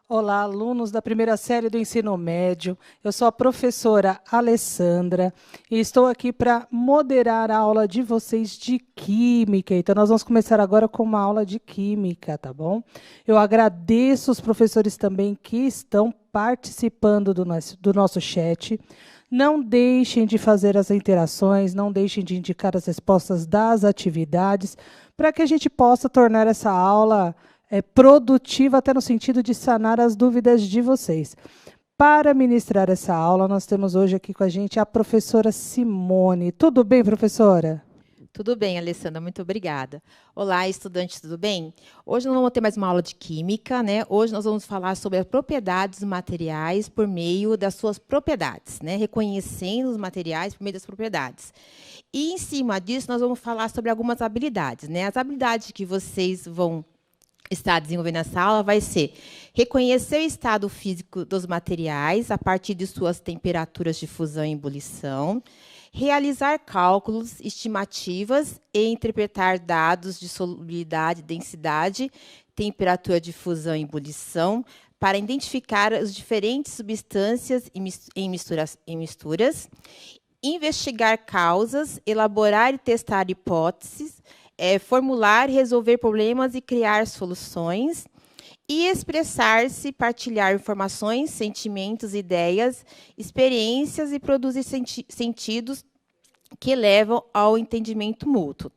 Olá, alunos da primeira série do ensino médio. Eu sou a professora Alessandra e estou aqui para moderar a aula de vocês de Química. Então, nós vamos começar agora com uma aula de Química, tá bom? Eu agradeço os professores também que estão participando do nosso chat. Não deixem de fazer as interações, não deixem de indicar as respostas das atividades, para que a gente possa tornar essa aula produtiva, até no sentido de sanar as dúvidas de vocês. Para ministrar essa aula, nós temos hoje aqui com a gente a professora Simone. Tudo bem, professora? Tudo bem, Alessandra, muito obrigada. Olá, estudantes, tudo bem? Hoje nós vamos ter mais uma aula de Química, né? Hoje nós vamos falar sobre as propriedades dos materiais por meio das suas propriedades, né? Reconhecendo os materiais por meio das propriedades. E, em cima disso, nós vamos falar sobre algumas habilidades, né? As habilidades que vocês vão estar desenvolvendo nessa aula vai ser reconhecer o estado físico dos materiais a partir de suas temperaturas de fusão e ebulição, realizar cálculos, estimativas e interpretar dados de solubilidade, densidade, temperatura de fusão e ebulição para identificar as diferentes substâncias em misturas, investigar causas, elaborar e testar hipóteses, formular, resolver problemas e criar soluções, e expressar-se, partilhar informações, sentimentos, ideias, experiências e produzir sentidos que levam ao entendimento mútuo.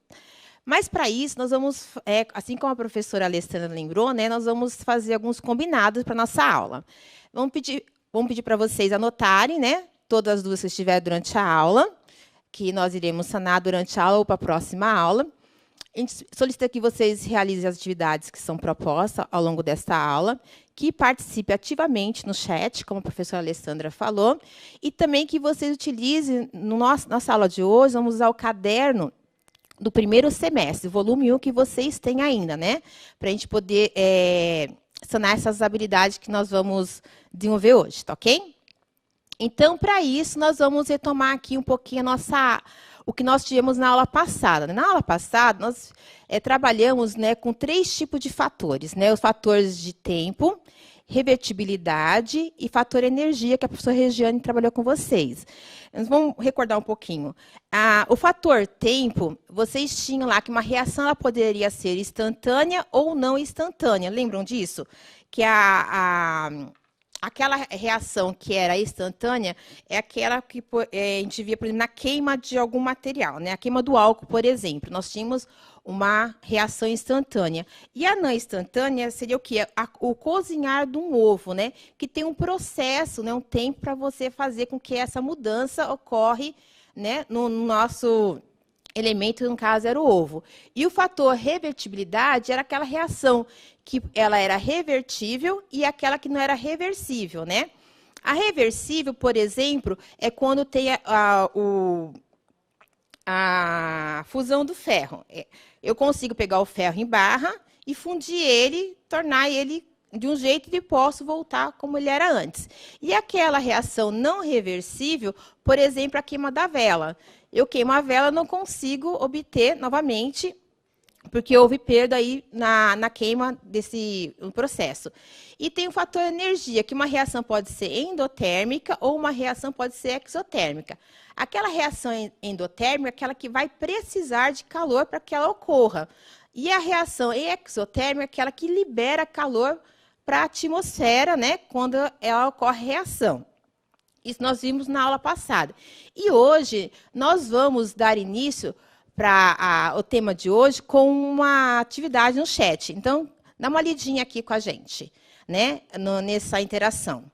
Mas, para isso, nós vamos, assim como a professora Alessandra lembrou, né, nós vamos fazer alguns combinados para a nossa aula. Vamos pedir para vocês anotarem, né, todas as dúvidas que estiverem durante a aula, que nós iremos sanar durante a aula ou para a próxima aula. A gente solicita que vocês realizem as atividades que são propostas ao longo desta aula, que participe ativamente no chat, como a professora Alessandra falou, e também que vocês utilizem, nossa aula de hoje, vamos usar o caderno do primeiro semestre, volume 1, que vocês têm ainda, né? Para a gente poder sanar essas habilidades que nós vamos desenvolver hoje, tá ok? Então, para isso, nós vamos retomar aqui um pouquinho o que nós tivemos na aula passada. Na aula passada, nós trabalhamos, né, com 3 tipos de fatores, né? Os fatores de tempo, revertibilidade e fator energia, que a professora Regiane trabalhou com vocês. Nós vamos recordar um pouquinho. O fator tempo, vocês tinham lá que uma reação ela poderia ser instantânea ou não instantânea. Lembram disso? Que aquela reação que era instantânea é aquela que a gente via, por exemplo, na queima de algum material, né? A queima do álcool, por exemplo. Nós tínhamos uma reação instantânea. E a não instantânea seria o quê? O cozinhar de um ovo, né? Que tem um processo, né? Um tempo para você fazer com que essa mudança ocorre, né? No nosso elemento, no caso, era o ovo. E o fator revertibilidade era aquela reação que ela era revertível e aquela que não era reversível, né? A reversível, por exemplo, é quando tem a fusão do ferro. Eu consigo pegar o ferro em barra e fundir ele, tornar ele de um jeito e posso voltar como ele era antes. E aquela reação não reversível, por exemplo, a queima da vela. Eu queimo a vela, não consigo obter novamente, porque houve perda aí na queima desse processo. E tem o fator energia, que uma reação pode ser endotérmica ou uma reação pode ser exotérmica. Aquela reação endotérmica é aquela que vai precisar de calor para que ela ocorra. E a reação exotérmica é aquela que libera calor para a atmosfera, né, quando ela ocorre reação. Isso nós vimos na aula passada. E hoje nós vamos dar início para o tema de hoje com uma atividade no chat. Então, dá uma lidinha aqui com a gente, né, nessa interação.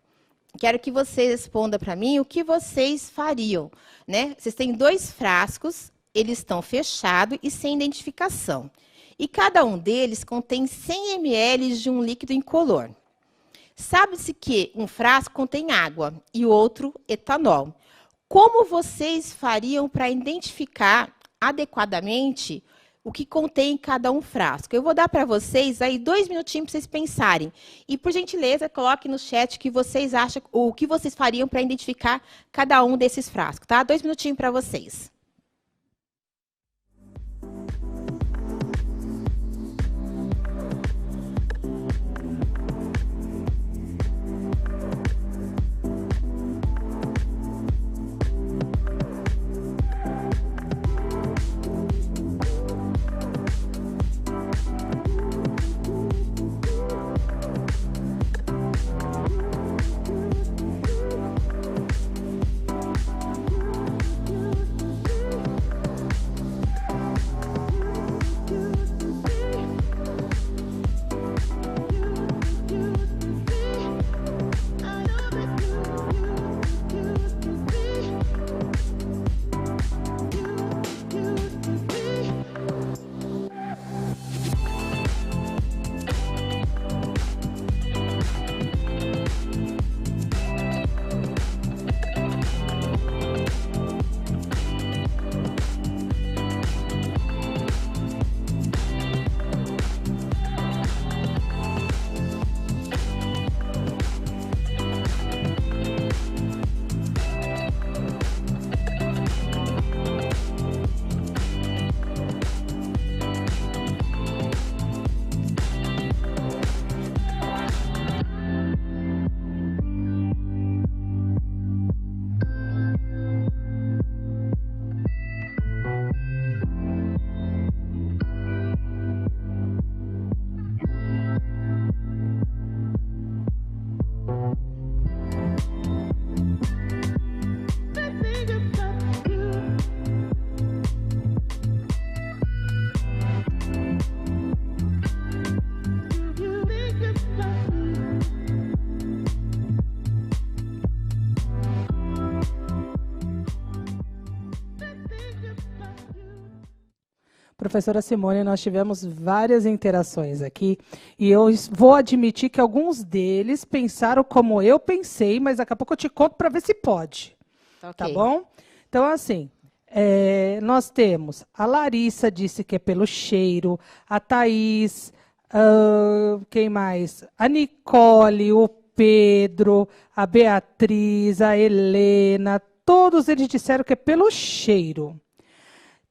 Quero que vocês respondam para mim o que vocês fariam, né? Vocês têm 2 frascos, eles estão fechados e sem identificação. E cada um deles contém 100 ml de um líquido incolor. Sabe-se que um frasco contém água e o outro etanol. Como vocês fariam para identificar adequadamente o que contém cada um frasco? Eu vou dar para vocês aí 2 minutinhos para vocês pensarem. E, por gentileza, coloque no chat o que vocês acham, o que vocês fariam para identificar cada um desses frascos, tá? 2 minutinhos para vocês. Professora Simone, nós tivemos várias interações aqui e eu vou admitir que alguns deles pensaram como eu pensei, mas daqui a pouco eu te conto para ver se pode. Ok. Tá bom? Então, assim, nós temos a Larissa disse que é pelo cheiro, a Thaís, quem mais? A Nicole, o Pedro, a Beatriz, a Helena, todos eles disseram que é pelo cheiro.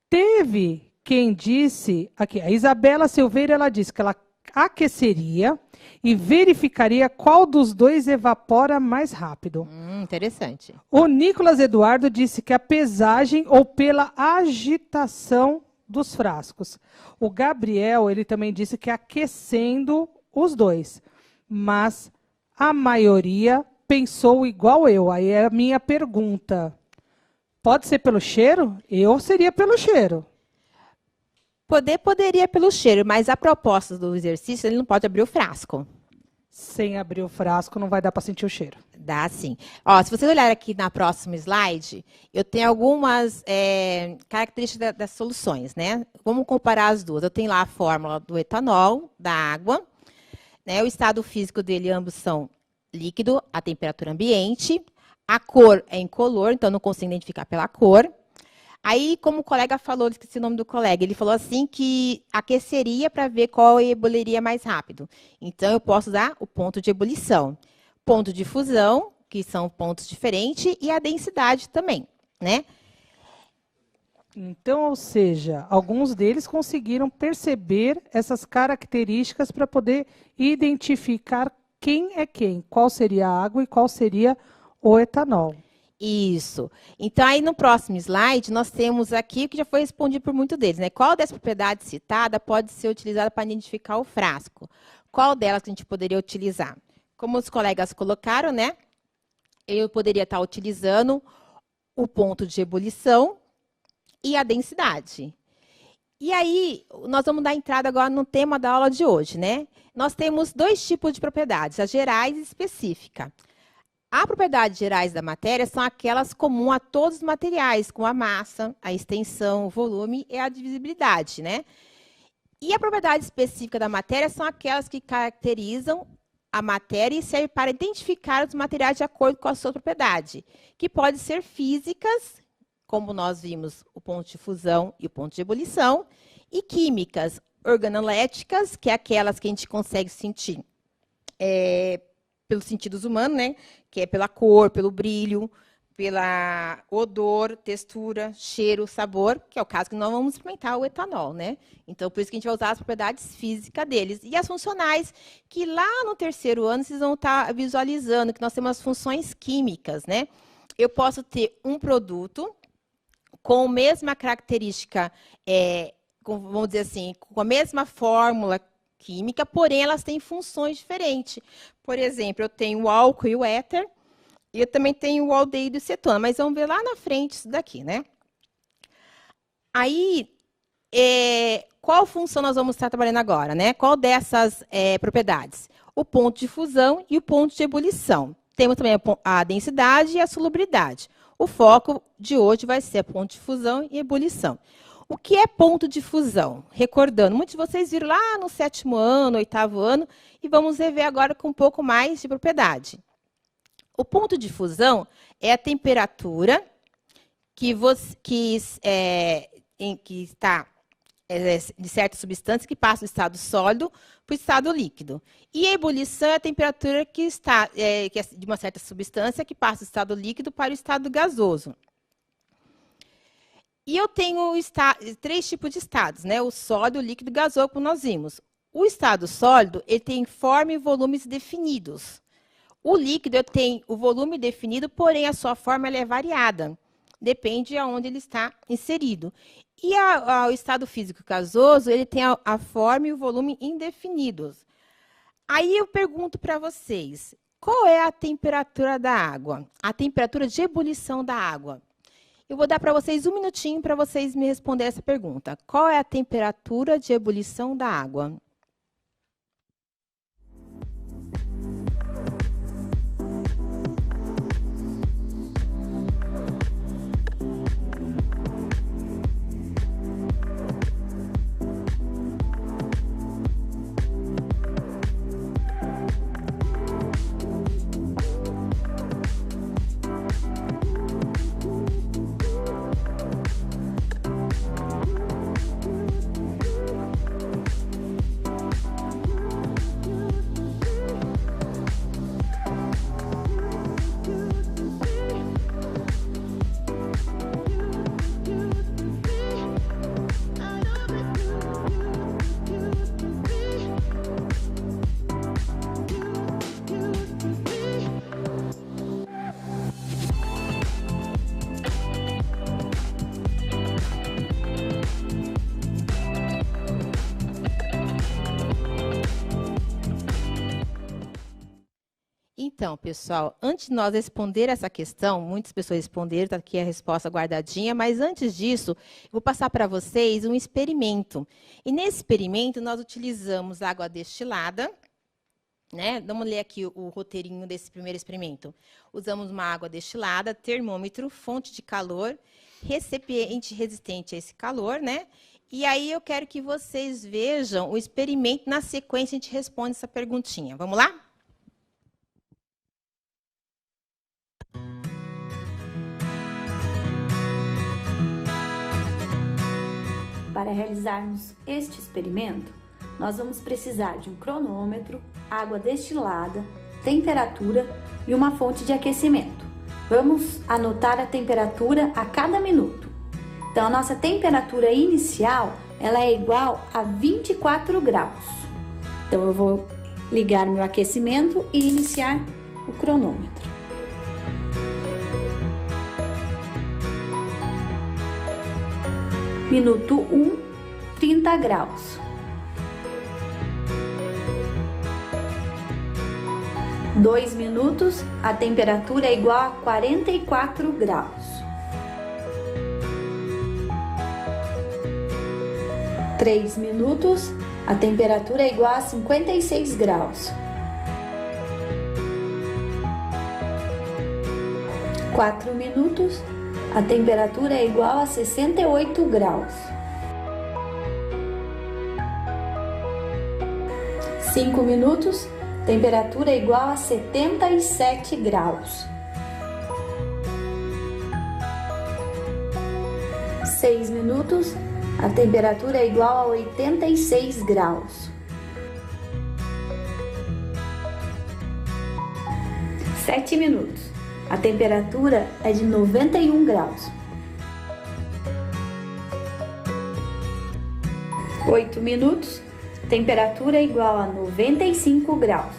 Teve quem disse, aqui, a Isabela Silveira, ela disse que ela aqueceria e verificaria qual dos dois evapora mais rápido. Interessante. O Nicolas Eduardo disse que a pesagem ou pela agitação dos frascos. O Gabriel, ele também disse que aquecendo os dois, mas a maioria pensou igual eu. Aí é a minha pergunta. Pode ser pelo cheiro? Eu seria pelo cheiro. Poderia pelo cheiro, mas a proposta do exercício, ele não pode abrir o frasco. Sem abrir o frasco, não vai dar para sentir o cheiro. Dá sim. Ó, se vocês olharem aqui na próxima slide, eu tenho algumas características das soluções, né? Vamos comparar as duas. Eu tenho lá a fórmula do etanol, da água, né? O estado físico dele, ambos são líquido, a temperatura ambiente. A cor é incolor, então não consigo identificar pela cor. Aí, como o colega falou, esqueci o nome do colega, ele falou assim que aqueceria para ver qual ebuliria mais rápido. Então, eu posso usar o ponto de ebulição. Ponto de fusão, que são pontos diferentes, e a densidade também, né? Então, ou seja, alguns deles conseguiram perceber essas características para poder identificar quem é quem, qual seria a água e qual seria o etanol. Isso. Então, aí no próximo slide, nós temos aqui, que já foi respondido por muitos deles, né? Qual dessas propriedades citadas pode ser utilizada para identificar o frasco? Qual delas que a gente poderia utilizar? Como os colegas colocaram, né? Eu poderia estar utilizando o ponto de ebulição e a densidade. E aí, nós vamos dar entrada agora no tema da aula de hoje, né? Nós temos dois tipos de propriedades, as gerais e específica. As propriedades gerais da matéria são aquelas comuns a todos os materiais, como a massa, a extensão, o volume e a divisibilidade, né? E a propriedade específica da matéria são aquelas que caracterizam a matéria e servem para identificar os materiais de acordo com a sua propriedade, que podem ser físicas, como nós vimos o ponto de fusão e o ponto de ebulição, e químicas, organoléticas, que é aquelas que a gente consegue sentir pelos sentidos humanos, né? Que é pela cor, pelo brilho, pela odor, textura, cheiro, sabor, que é o caso que nós vamos experimentar o etanol, né? Então, por isso que a gente vai usar as propriedades físicas deles. E as funcionais, que lá no terceiro ano vocês vão estar visualizando, que nós temos as funções químicas, né? Eu posso ter um produto com a mesma característica, vamos dizer assim, com a mesma fórmula química, porém elas têm funções diferentes. Por exemplo, eu tenho o álcool e o éter, e eu também tenho o aldeído e cetona, mas vamos ver lá na frente isso daqui, né? Aí, qual função nós vamos estar trabalhando agora, né? Qual dessas propriedades? O ponto de fusão e o ponto de ebulição. Temos também a densidade e a solubilidade. O foco de hoje vai ser ponto de fusão e ebulição. O que é ponto de fusão? Recordando, muitos de vocês viram lá no 7º ano, 8º ano, e vamos rever agora com um pouco mais de propriedade. O ponto de fusão é a temperatura que está de certa substância que passa do estado sólido para o estado líquido. E a ebulição é a temperatura que é de uma certa substância que passa do estado líquido para o estado gasoso. E eu tenho 3 tipos de estados, né? O sólido, o líquido e o gasoso, como nós vimos. O estado sólido, ele tem forma e volumes definidos. O líquido, eu tenho o volume definido, porém a sua forma ela é variada. Depende de onde ele está inserido. E o estado físico gasoso, ele tem a forma e o volume indefinidos. Aí eu pergunto para vocês, qual é a temperatura da água? A temperatura de ebulição da água. Eu vou dar para vocês 1 minutinho para vocês me responderem essa pergunta. Qual é a temperatura de ebulição da água? Então, pessoal, antes de nós responder essa questão, muitas pessoas responderam, está aqui a resposta guardadinha, mas antes disso, eu vou passar para vocês um experimento. E nesse experimento, nós utilizamos água destilada, né? Vamos ler aqui o roteirinho desse primeiro experimento. Usamos uma água destilada, termômetro, fonte de calor, recipiente resistente a esse calor, né? E aí eu quero que vocês vejam o experimento, na sequência a gente responde essa perguntinha. Vamos lá? Para realizarmos este experimento, nós vamos precisar de um cronômetro, água destilada, temperatura e uma fonte de aquecimento. Vamos anotar a temperatura a cada minuto. Então, a nossa temperatura inicial ela é igual a 24 graus. Então, eu vou ligar meu aquecimento e iniciar o cronômetro. Minuto 1, 30 graus. Dois minutos, a temperatura é igual a 44 graus. 3 minutos, a temperatura é igual a 56 graus. 4 minutos, a temperatura é igual a 68 graus. 5 minutos, temperatura é igual a 77 graus. 6 minutos, a temperatura é igual a 86 graus. 7 minutos, a temperatura é de 91 graus. 8 minutos, temperatura é igual a 95 graus.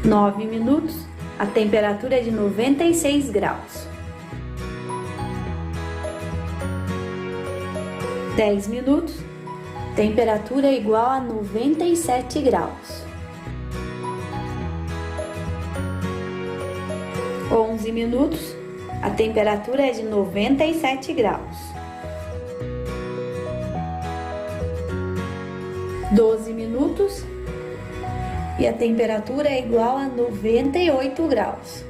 9 minutos, a temperatura é de 96 graus. 10 minutos, temperatura é igual a 97 graus. 11 minutos, a temperatura é de 97 graus. 12 minutos e a temperatura é igual a 98 graus.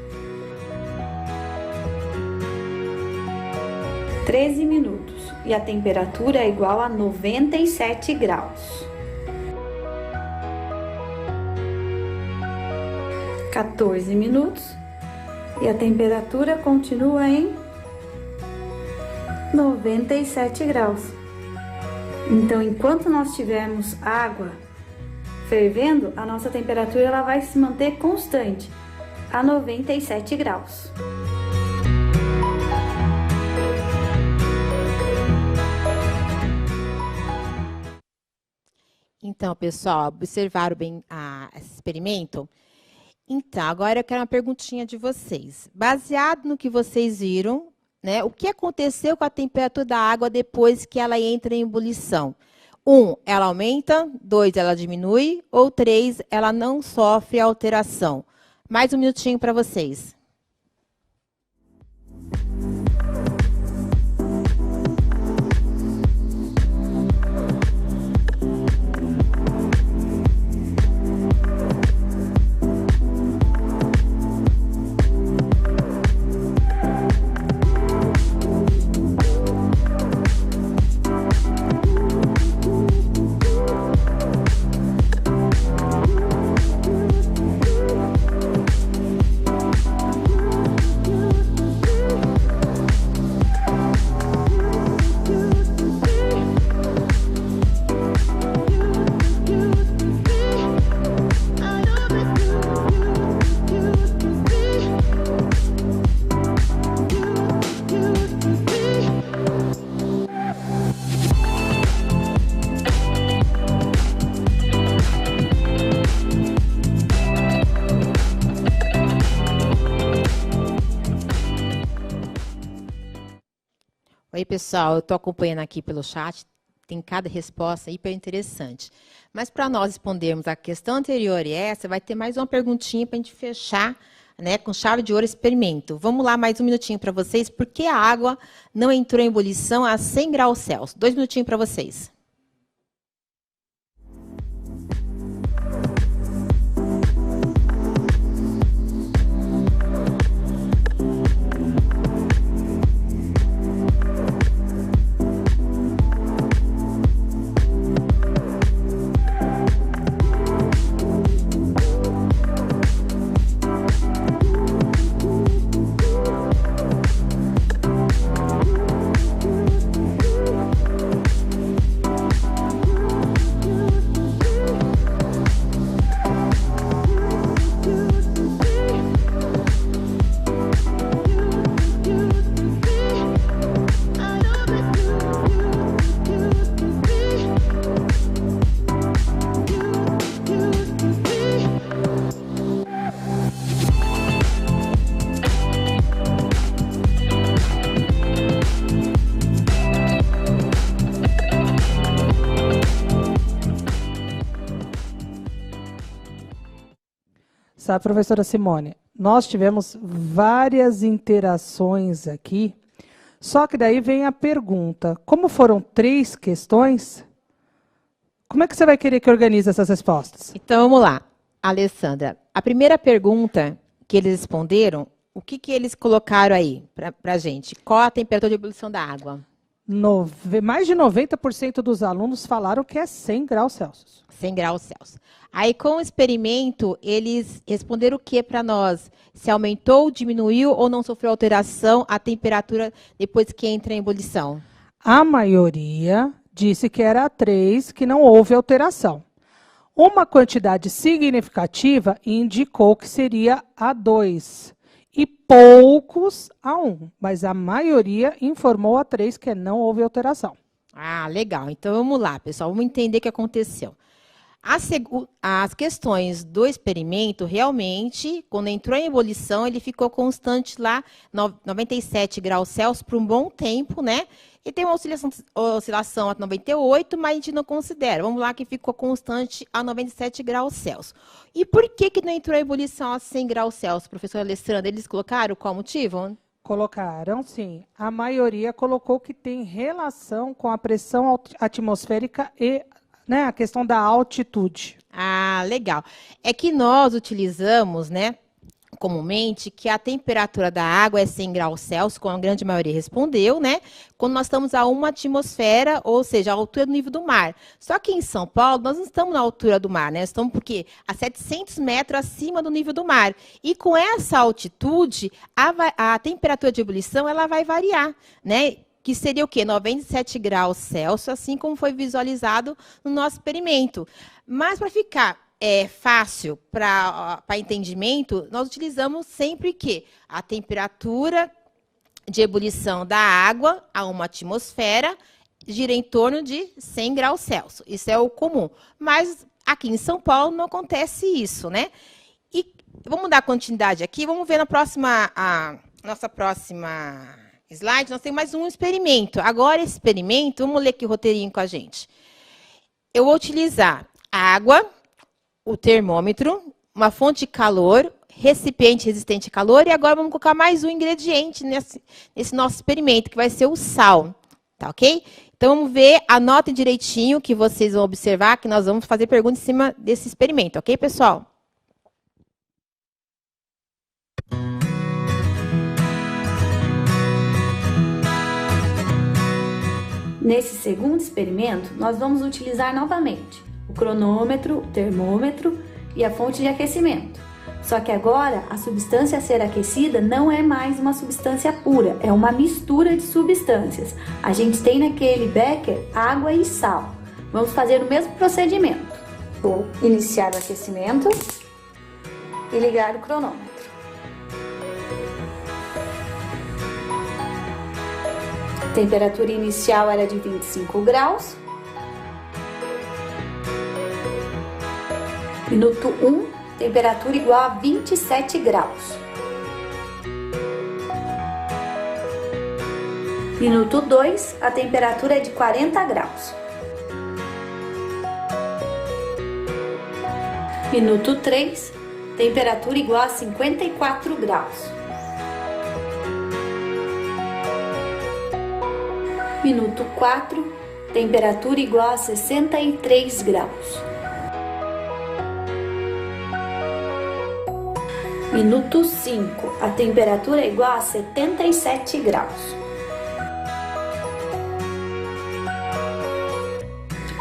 13 minutos e a temperatura é igual a 97 graus. 14 minutos e a temperatura continua em 97 graus. Então, enquanto nós tivermos água fervendo, a nossa temperatura ela vai se manter constante a 97 graus. Então, pessoal, observaram bem esse experimento? Então, agora eu quero uma perguntinha de vocês. Baseado no que vocês viram, né, o que aconteceu com a temperatura da água depois que ela entra em ebulição? 1, ela aumenta, 2, ela diminui, ou 3, ela não sofre alteração? Mais um minutinho para vocês. Oi, pessoal, eu estou acompanhando aqui pelo chat, tem cada resposta hiper interessante. Mas para nós respondermos a questão anterior e essa, vai ter mais uma perguntinha para a gente fechar, né, com chave de ouro esse experimento. Vamos lá, mais um minutinho para vocês. Por que a água não entrou em ebulição a 100 graus Celsius? 2 minutinhos para vocês. Sabe, professora Simone, nós tivemos várias interações aqui, só que daí vem a pergunta, como foram 3 questões, como é que você vai querer que organize essas respostas? Então, vamos lá. Alessandra, a primeira pergunta que eles responderam, o que eles colocaram aí para a gente? Qual a temperatura de ebulição da água? Mais de 90% dos alunos falaram que é 100 graus Celsius. 100 graus Celsius. Aí, com o experimento, eles responderam o que para nós? Se aumentou, diminuiu ou não sofreu alteração a temperatura depois que entra em ebulição? A maioria disse que era 3, que não houve alteração. Uma quantidade significativa indicou que seria a 2. E poucos a 1. Mas a maioria informou a 3 que não houve alteração. Ah, legal. Então, vamos lá, pessoal. Vamos entender o que aconteceu. As questões do experimento, realmente, quando entrou em ebulição, ele ficou constante lá, 97 graus Celsius, por um bom tempo, né? E tem uma oscilação a 98, mas a gente não considera. Vamos lá, que ficou constante a 97 graus Celsius. E por que não entrou em ebulição a 100 graus Celsius, professora Alessandra? Eles colocaram qual motivo? Colocaram, sim. A maioria colocou que tem relação com a pressão atmosférica e, né, a questão da altitude. Ah, legal. É que nós utilizamos, né, comumente, que a temperatura da água é 100 graus Celsius, como a grande maioria respondeu, né, quando nós estamos a 1 atmosfera, ou seja, a altura do nível do mar. Só que em São Paulo, nós não estamos na altura do mar, né, estamos porque a 700 metros acima do nível do mar. E com essa altitude, a temperatura de ebulição, ela vai variar, né, que seria o quê? 97 graus Celsius, assim como foi visualizado no nosso experimento. Mas para ficar fácil para entendimento, nós utilizamos sempre que a temperatura de ebulição da água a 1 atmosfera gira em torno de 100 graus Celsius. Isso é o comum. Mas aqui em São Paulo não acontece isso, né? E vamos dar continuidade aqui, vamos ver na próxima, nossa próxima slide, nós temos mais um experimento. Agora, esse experimento, vamos ler aqui o roteirinho com a gente. Eu vou utilizar água, o termômetro, uma fonte de calor, recipiente resistente a calor, e agora vamos colocar mais um ingrediente nesse nosso experimento, que vai ser o sal. Tá ok? Então, vamos ver, anotem direitinho que vocês vão observar, que nós vamos fazer perguntas em cima desse experimento, ok, pessoal? Nesse segundo experimento, nós vamos utilizar novamente o cronômetro, o termômetro e a fonte de aquecimento. Só que agora, a substância a ser aquecida não é mais uma substância pura, é uma mistura de substâncias. A gente tem naquele becker água e sal. Vamos fazer o mesmo procedimento. Vou iniciar o aquecimento e ligar o cronômetro. A temperatura inicial era de 25 graus. Minuto 1, temperatura igual a 27 graus. Minuto 2, a temperatura é de 40 graus. Minuto 3, temperatura igual a 54 graus. Minuto 4, temperatura igual a 63 graus. Minuto 5, a temperatura é igual a 77 graus.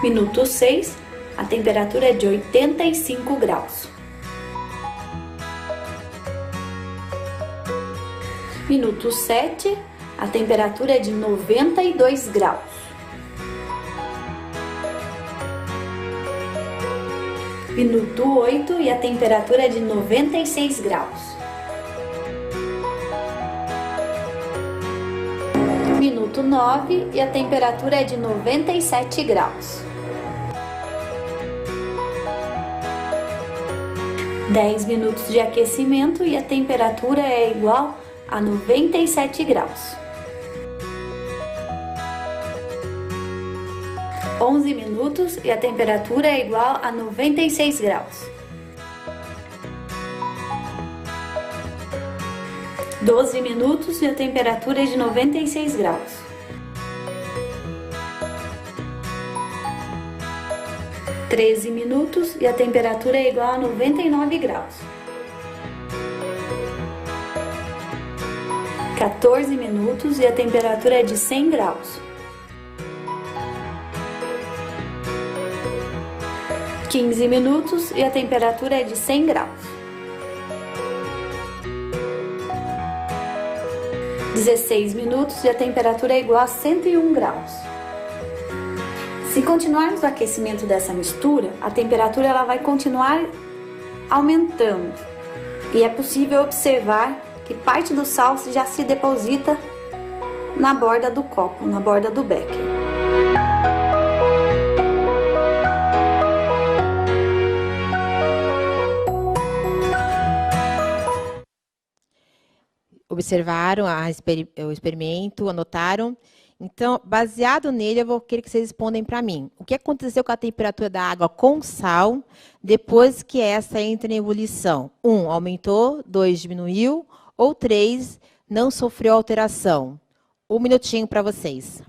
Minuto 6, a temperatura é de 85 graus. Minuto 7, a temperatura é de 92 graus. Minuto 8 e a temperatura é de 96 graus. Minuto 9 e a temperatura é de 97 graus. 10 minutos de aquecimento e a temperatura é igual a 97 graus. 11 minutos e a temperatura é igual a 96 graus. 12 minutos e a temperatura é de 96 graus. 13 minutos e a temperatura é igual a 99 graus. 14 minutos e a temperatura é de 100 graus. 15 minutos e a temperatura é de 100 graus. 16 minutos e a temperatura é igual a 101 graus. Se continuarmos o aquecimento dessa mistura, a temperatura ela vai continuar aumentando. E é possível observar que parte do sal já se deposita na borda do copo, na borda do becker. Observaram o experimento, anotaram. Então, baseado nele, eu vou querer que vocês respondam para mim. O que aconteceu com a temperatura da água com sal depois que essa entra em ebulição? 1, aumentou, 2, diminuiu, ou 3, não sofreu alteração? 1 minutinho para vocês.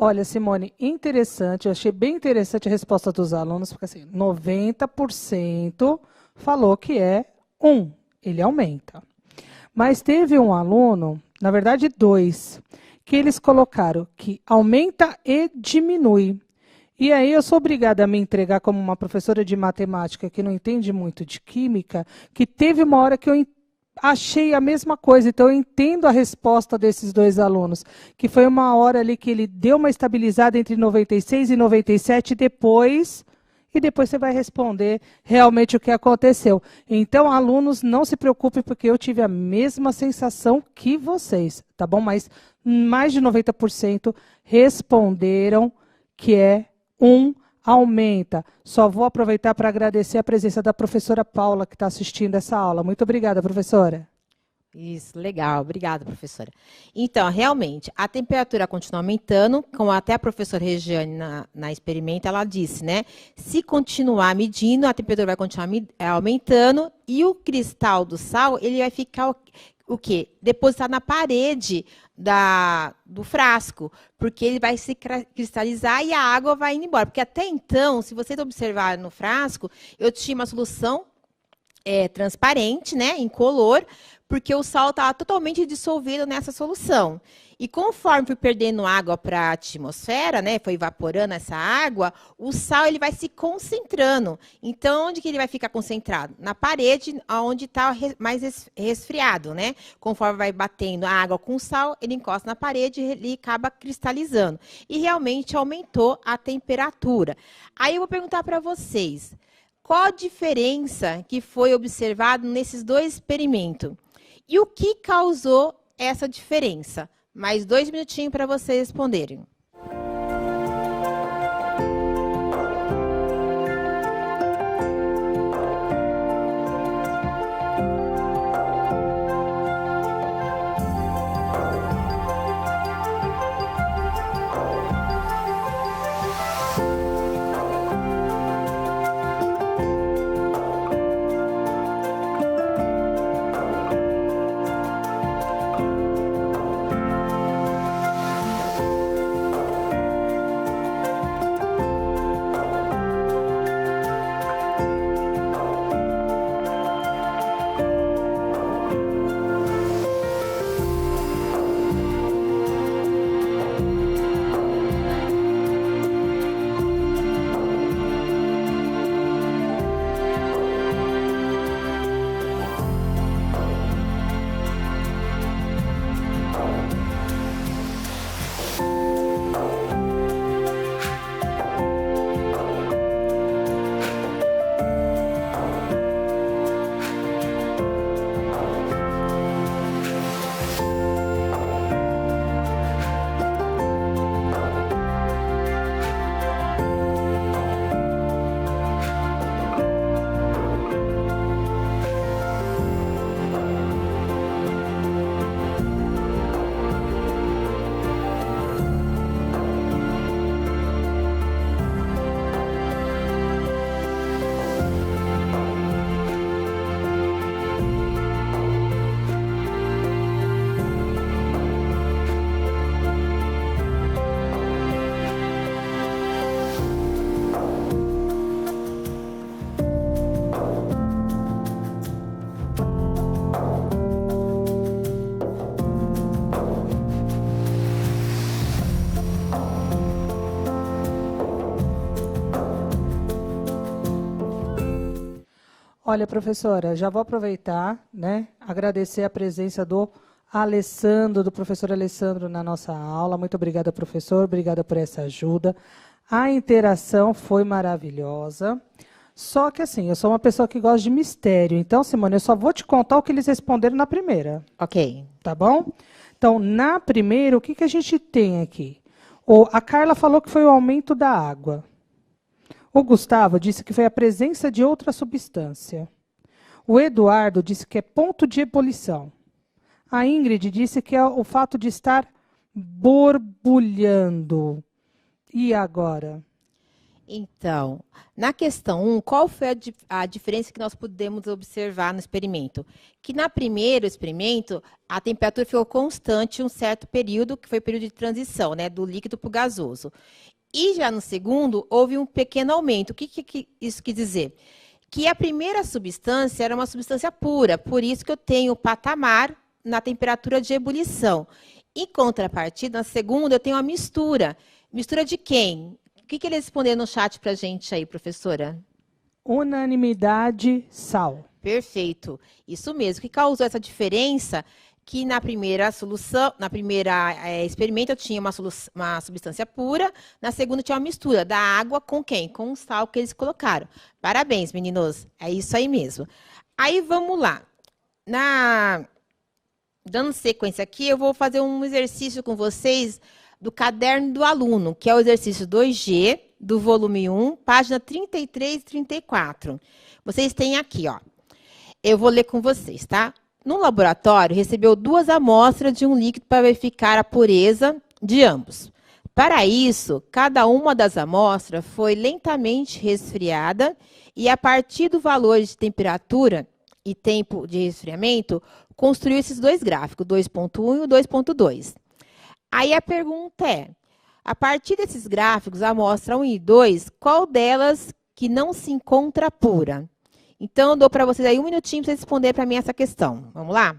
Olha, Simone, interessante, eu achei bem interessante a resposta dos alunos, porque assim, 90% falou que é 1, ele aumenta. Mas teve um aluno, na verdade 2, que eles colocaram que aumenta e diminui. E aí eu sou obrigada a me entregar como uma professora de matemática que não entende muito de química, que teve uma hora que eu achei a mesma coisa, então eu entendo a resposta desses 2 alunos, que foi uma hora ali que ele deu uma estabilizada entre 96 e 97 e depois você vai responder realmente o que aconteceu. Então, alunos, não se preocupem, porque eu tive a mesma sensação que vocês, tá bom? Mas mais de 90% responderam que é 1, aumenta. Só vou aproveitar para agradecer a presença da professora Paula, que está assistindo essa aula. Muito obrigada, professora. Isso, legal. Obrigada, professora. Então, realmente, a temperatura continua aumentando, como até a professora Regiane, na experimenta, ela disse, né? Se continuar medindo, a temperatura vai continuar aumentando e o cristal do sal, ele vai ficar o quê? Depositar na parede do frasco, porque ele vai se cristalizar e a água vai indo embora. Porque até então, se vocês observarem no frasco, eu tinha uma solução transparente, né, incolor, porque o sal estava totalmente dissolvido nessa solução. E conforme fui perdendo água para a atmosfera, né, foi evaporando essa água, o sal ele vai se concentrando. Então, onde que ele vai ficar concentrado? Na parede, onde está mais resfriado, né? Conforme vai batendo a água com sal, ele encosta na parede e ele acaba cristalizando. E realmente aumentou a temperatura. Aí eu vou perguntar para vocês, qual a diferença que foi observada nesses dois experimentos? E o que causou essa diferença? Mais 2 minutinhos para vocês responderem. Olha, professora, já vou aproveitar, né, agradecer a presença do Alessandro, do professor Alessandro na nossa aula. Muito obrigada, professor, obrigada por essa ajuda. A interação foi maravilhosa. Só que, assim, eu sou uma pessoa que gosta de mistério. Então, Simone, eu só vou te contar o que eles responderam na primeira. Ok. Tá bom? Então, na primeira, o que a gente tem aqui? A Carla falou que foi o aumento da água. O Gustavo disse que foi a presença de outra substância. O Eduardo disse que é ponto de ebulição. A Ingrid disse que é o fato de estar borbulhando. E agora? Então, na questão 1, qual foi a diferença que nós pudemos observar no experimento? Que na primeiro experimento, a temperatura ficou constante um certo período, que foi o período de transição, né, do líquido para o gasoso. E já no segundo, houve um pequeno aumento. O que isso quer dizer? Que a primeira substância era uma substância pura, por isso que eu tenho o patamar na temperatura de ebulição. Em contrapartida, na segunda, eu tenho uma mistura. Mistura de quem? O que eles responderam no chat para a gente aí, professora? Unanimidade, sal. Perfeito. Isso mesmo. O que causou essa diferença? Que na primeira solução, experimento, eu tinha uma substância pura, na segunda tinha uma mistura da água com quem? Com o sal que eles colocaram. Parabéns, meninos. É isso aí mesmo. Aí, vamos lá. Dando sequência aqui, eu vou fazer um exercício com vocês do caderno do aluno, que é o exercício 2G, do volume 1, página 33 e 34. Vocês têm aqui, ó. Eu vou ler com vocês, tá? No laboratório, recebeu 2 amostras de um líquido para verificar a pureza de ambos. Para isso, cada uma das amostras foi lentamente resfriada e, a partir do valor de temperatura e tempo de resfriamento, construiu esses dois gráficos, o 2.1 e o 2.2. Aí a pergunta é, a partir desses gráficos, a amostra 1 e 2, qual delas que não se encontra pura? Então, eu dou para vocês aí 1 minutinho para vocês responderem para mim essa questão. Vamos lá?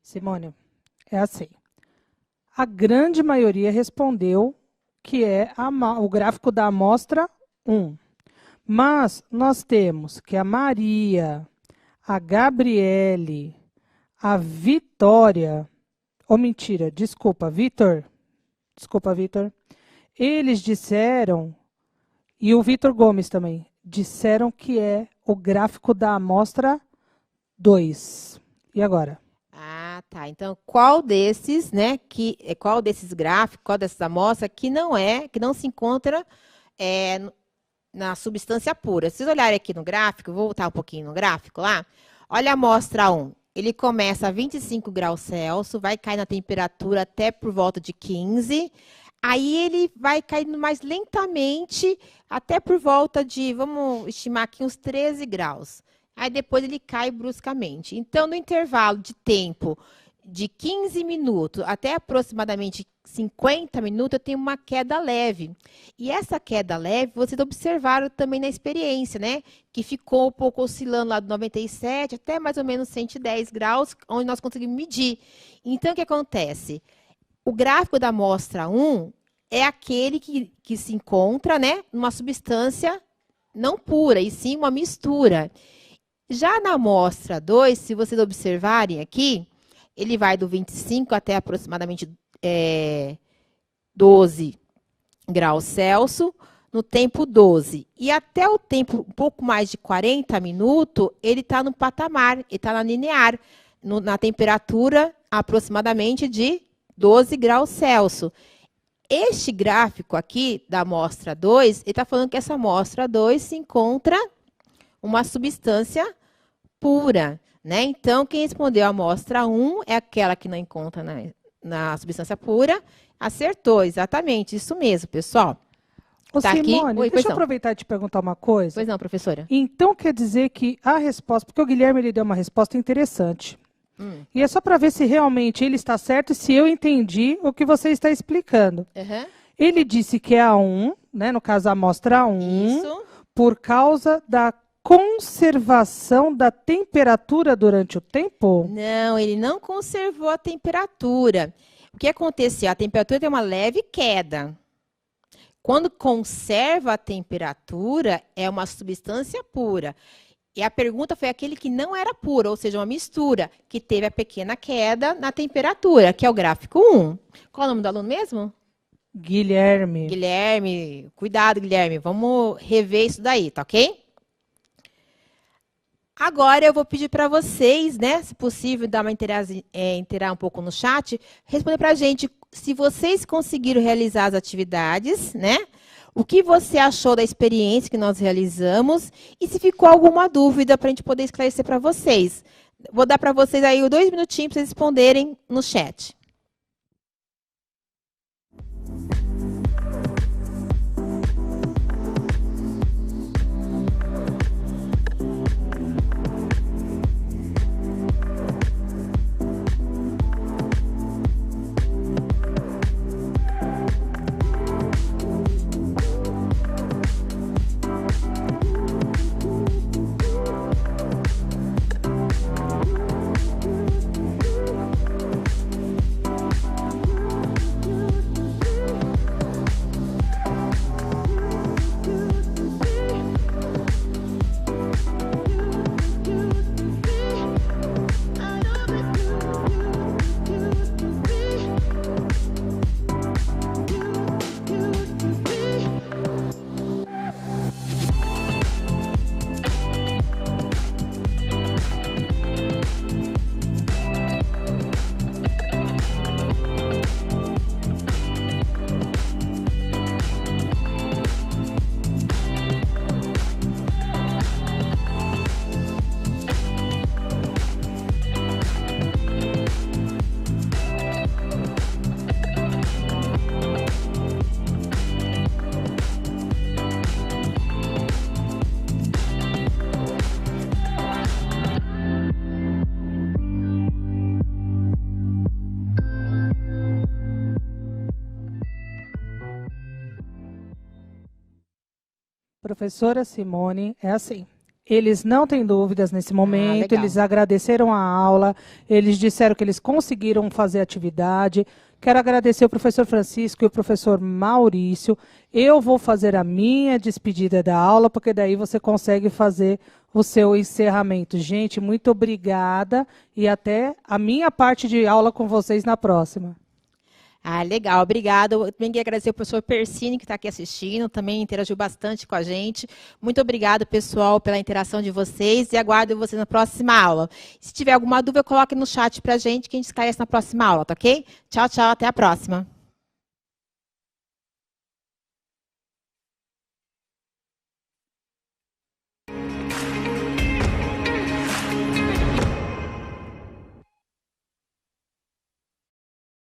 Simone, é assim. A grande maioria respondeu que é o gráfico da amostra 1. Mas nós temos que a Maria, a Gabriele, a Vitória, mentira, desculpa, Vitor. Desculpa, Vitor. Eles disseram, e o Vitor Gomes também, disseram que é o gráfico da amostra 2. E agora? Ah, tá. Então, qual desses, né, qual desses gráficos, qual dessas amostras que não se encontra na substância pura? Se vocês olharem aqui no gráfico, vou voltar um pouquinho no gráfico lá. Olha a amostra 1. Ele começa a 25 graus Celsius, vai cair na temperatura até por volta de 15. Aí ele vai caindo mais lentamente até por volta de, vamos estimar aqui, uns 13 graus. Aí depois ele cai bruscamente. Então, no intervalo de tempo de 15 minutos até aproximadamente 50 minutos, eu tenho uma queda leve. E essa queda leve, vocês observaram também na experiência, né? Que ficou um pouco oscilando lá do 97 até mais ou menos 110 graus, onde nós conseguimos medir. Então, o que acontece? O gráfico da amostra 1 é aquele que se encontra, né, numa substância não pura, e sim uma mistura. Já na amostra 2, se vocês observarem aqui, ele vai do 25 até aproximadamente 12 graus Celsius, no tempo 12. E até o tempo um pouco mais de 40 minutos, ele está no patamar, ele está na linear, na temperatura aproximadamente de 12 graus Celsius. Este gráfico aqui da amostra 2, ele está falando que essa amostra 2 se encontra uma substância pura, né? Então, quem respondeu a amostra 1 é aquela que não encontra na substância pura. Acertou, exatamente, isso mesmo, pessoal. Ô, tá Simone, aqui. deixa eu aproveitar e te perguntar uma coisa. Pois não, professora. Então, quer dizer que a resposta, porque o Guilherme ele deu uma resposta interessante. E é só para ver se realmente ele está certo e se eu entendi o que você está explicando. Uhum. Ele disse que é a 1, né, no caso a amostra 1, Isso. por causa da conservação da temperatura durante o tempo? Não, ele não conservou a temperatura. O que aconteceu? A temperatura tem uma leve queda. Quando conserva a temperatura, é uma substância pura. E a pergunta foi aquele que não era puro, ou seja, uma mistura, que teve a pequena queda na temperatura, que é o gráfico 1. Qual é o nome do aluno mesmo? Guilherme. Guilherme. Cuidado, Guilherme. Vamos rever isso daí, tá ok? Agora eu vou pedir para vocês, né, se possível, dar uma interar um pouco no chat, responder para a gente se vocês conseguiram realizar as atividades, né? O que você achou da experiência que nós realizamos e se ficou alguma dúvida para a gente poder esclarecer para vocês. Vou dar para vocês aí 2 minutinhos para vocês responderem no chat. Professora Simone, é assim. Eles não têm dúvidas nesse momento, legal. eles agradeceram a aula, eles disseram que eles conseguiram fazer a atividade. Quero agradecer o professor Francisco e o professor Maurício. Eu vou fazer a minha despedida da aula, porque daí você consegue fazer o seu encerramento. Gente, muito obrigada e até a minha parte de aula com vocês na próxima. Legal, obrigada. Eu também queria agradecer ao professor Persini, que está aqui assistindo, também interagiu bastante com a gente. Muito obrigada, pessoal, pela interação de vocês e aguardo vocês na próxima aula. Se tiver alguma dúvida, coloque no chat para a gente, que a gente esclarece na próxima aula, tá ok? Tchau, tchau, até a próxima.